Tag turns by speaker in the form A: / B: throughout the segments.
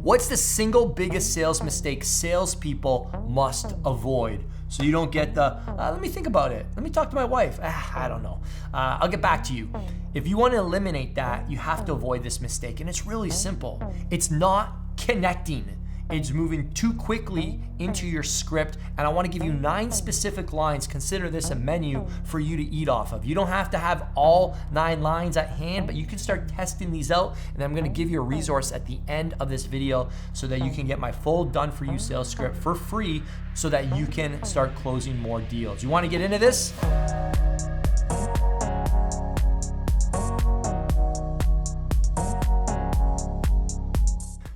A: What's the single biggest sales mistake salespeople must avoid? So you don't get the, let me think about it. Let me talk to my wife. I don't know. I'll get back to you. If you want to eliminate that, you have to avoid this mistake. And it's really simple. It's not connecting. It's moving too quickly into your script. And I want to give you 9 specific lines. Consider this a menu for you to eat off of. You don't have to have all 9 lines at hand, but you can start testing these out. And I'm going to give you a resource at the end of this video so that you can get my full done for you sales script for free so that you can start closing more deals. You want to get into this?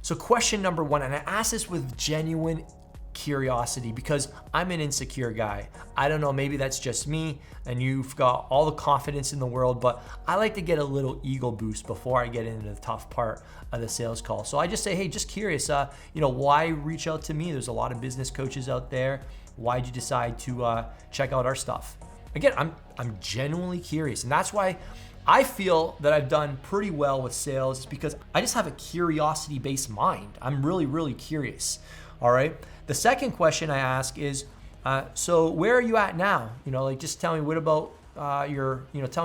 A: So question number 1, and I ask this with genuine curiosity because I'm an insecure guy. I don't know, maybe that's just me and you've got all the confidence in the world, but I like to get a little ego boost before I get into the tough part of the sales call. So I just say, hey, just curious, why reach out to me? There's a lot of business coaches out there. Why'd you decide to check out our stuff? Again, I'm genuinely curious, and that's why I feel that I've done pretty well with sales because I just have a curiosity-based mind. I'm really, really curious, all right? The second question I ask is, so where are you at now? Just tell me what about tell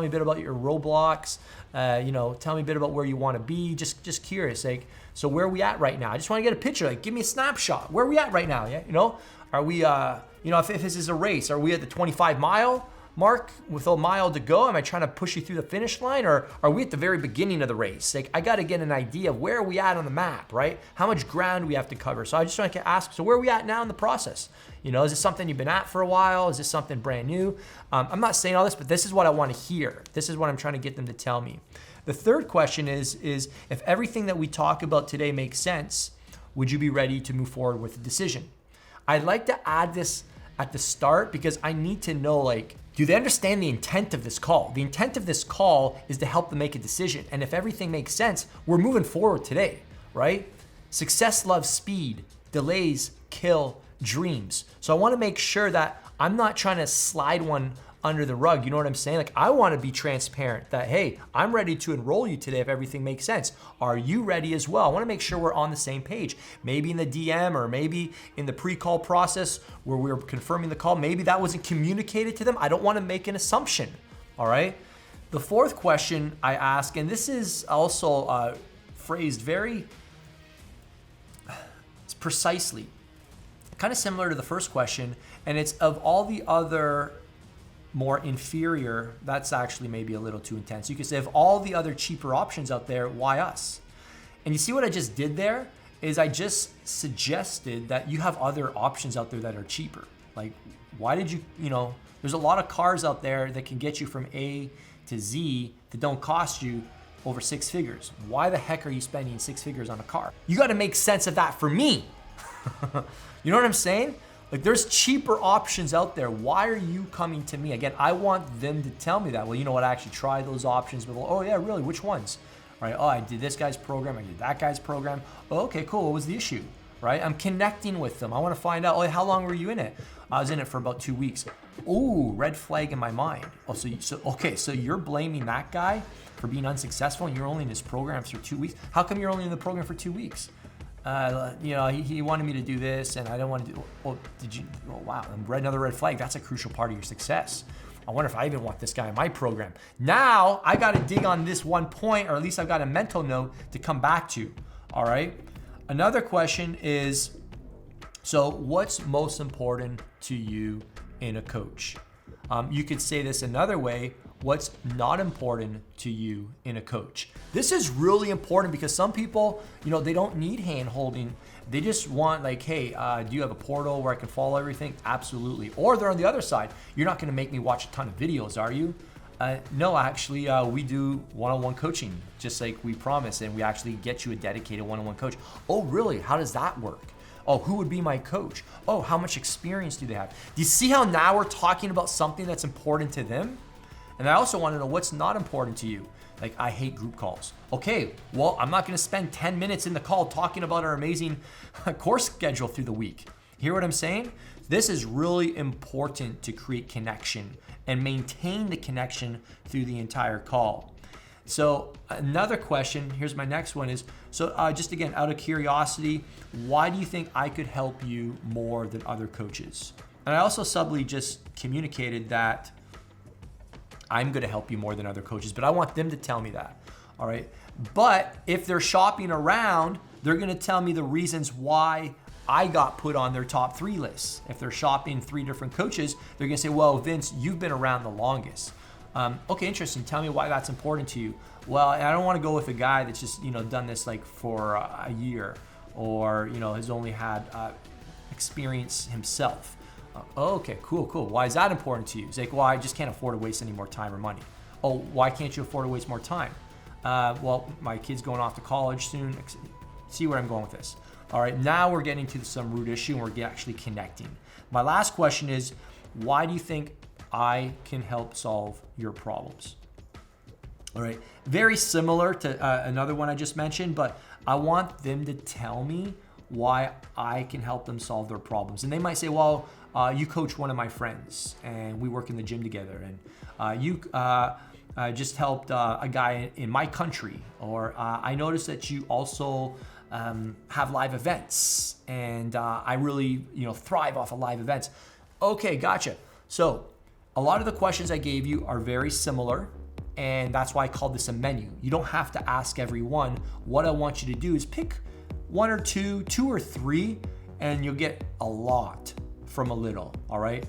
A: me a bit about your roadblocks. Tell me a bit about where you want to be. Just curious, so where are we at right now? I just want to get a picture, give me a snapshot. Where are we at right now? Yeah, are we, if this is a race, are we at the 25-mile mark with a mile to go? Am I trying to push you through the finish line, or are we at the very beginning of the race? I got to get an idea of where are we at on the map, right? How much ground do we have to cover? So I just want to ask, so where are we at now in the process? Is this something you've been at for a while? Is this something brand new? I'm not saying all this, but this is what I want to hear. This is what I'm trying to get them to tell me. The third question is if everything that we talk about today makes sense, would you be ready to move forward with a decision? I'd like to add this at the start because I need to know, do they understand the intent of this call? The intent of this call is to help them make a decision. And if everything makes sense, we're moving forward today, right? Success loves speed. Delays kill dreams. So I want to make sure that I'm not trying to slide one under the rug. You know what I'm saying? I want to be transparent that, hey, I'm ready to enroll you today if everything makes sense. Are you ready as well? I want to make sure we're on the same page. Maybe in the DM or maybe in the pre-call process where we're confirming the call, maybe that wasn't communicated to them. I don't want to make an assumption, all right? The fourth question I ask, and this is also phrased very precisely, kind of similar to the first question, and it's of all the other more inferior, that's actually maybe a little too intense. You could say of all the other cheaper options out there, why us? And you see what I just did there is I just suggested that you have other options out there that are cheaper. Why did you, there's a lot of cars out there that can get you from A to Z that don't cost you over 6 figures. Why the heck are you spending 6 figures on a car? You got to make sense of that for me. You know what I'm saying? There's cheaper options out there. Why are you coming to me? Again, I want them to tell me that. Well, you know what? I actually tried those options. But oh yeah, really? Which ones? Right? Oh, I did this guy's program. I did that guy's program. Oh, okay, cool. What was the issue? Right? I'm connecting with them. I want to find out. Oh, how long were you in it? I was in it for about 2 weeks. Ooh, red flag in my mind. Oh, so you're blaming that guy for being unsuccessful, and you're only in his program for 2 weeks. How come you're only in the program for 2 weeks? He wanted me to do this and I don't want to do, well, wow, another red flag. That's a crucial part of your success. I wonder if I even want this guy in my program. Now I got to dig on this one point, or at least I've got a mental note to come back to, all right? Another question is, so what's most important to you in a coach? You could say this another way. What's not important to you in a coach? This is really important because some people, they don't need hand holding. They just want hey, do you have a portal where I can follow everything? Absolutely. Or they're on the other side. You're not going to make me watch a ton of videos, are you? No, actually, we do one-on-one coaching, just like we promised, and we actually get you a dedicated one-on-one coach. Oh, really? How does that work? Oh, who would be my coach? Oh, how much experience do they have? Do you see how now we're talking about something that's important to them? And I also want to know what's not important to you. I hate group calls. Okay, well, I'm not going to spend 10 minutes in the call talking about our amazing course schedule through the week. Hear what I'm saying? This is really important to create connection and maintain the connection through the entire call. So another question, here's my next one is, so just again, out of curiosity, why do you think I could help you more than other coaches? And I also subtly just communicated that I'm going to help you more than other coaches, but I want them to tell me that. All right. But if they're shopping around, they're going to tell me the reasons why I got put on their top 3 lists. If they're shopping 3 different coaches, they're going to say, well, Vince, you've been around the longest. Okay, interesting. Tell me why that's important to you. Well, I don't want to go with a guy that's just, done this like for a year, or, has only had experience himself. Okay, cool. Why is that important to you? It's like, well, I just can't afford to waste any more time or money. Oh, why can't you afford to waste more time? Well, my kid's going off to college soon. See where I'm going with this. All right, now we're getting to some root issue and we're actually connecting. My last question is, why do you think I can help solve your problems? All right, very similar to another one I just mentioned, but I want them to tell me why I can help them solve their problems. And they might say, well, you coach one of my friends and we work in the gym together, and you just helped a guy in my country, or I noticed that you also have live events, and I really thrive off of live events. Okay, gotcha. So a lot of the questions I gave you are very similar, and that's why I called this a menu. You don't have to ask everyone. What I want you to do is pick 1 or 2 or 3, and you'll get a lot from a little. All right,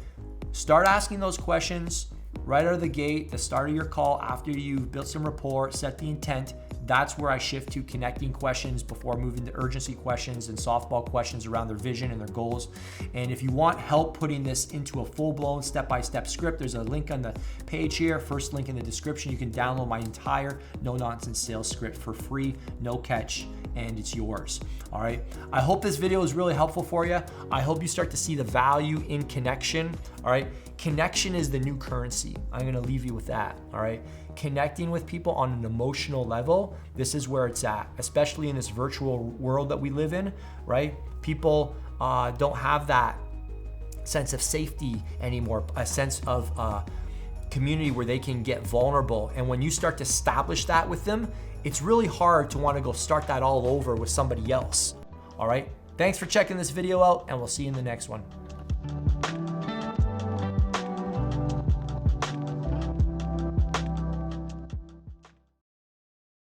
A: start asking those questions right out of the gate, the start of your call, after you've built some rapport, set the intent. That's where I shift to connecting questions before moving to urgency questions and softball questions around their vision and their goals. And if you want help putting this into a full-blown step-by-step script, there's a link on the page here, first link in the description. You can download my entire no-nonsense sales script for free, no catch, and it's yours. All right. I hope this video is really helpful for you. I hope you start to see the value in connection. All right. Connection is the new currency. I'm going to leave you with that. All right. Connecting with people on an emotional level, this is where it's at, especially in this virtual world that we live in, right? People don't have that sense of safety anymore, a sense of community where they can get vulnerable. And when you start to establish that with them, it's really hard to want to go start that all over with somebody else. All right. Thanks for checking this video out, and we'll see you in the next one.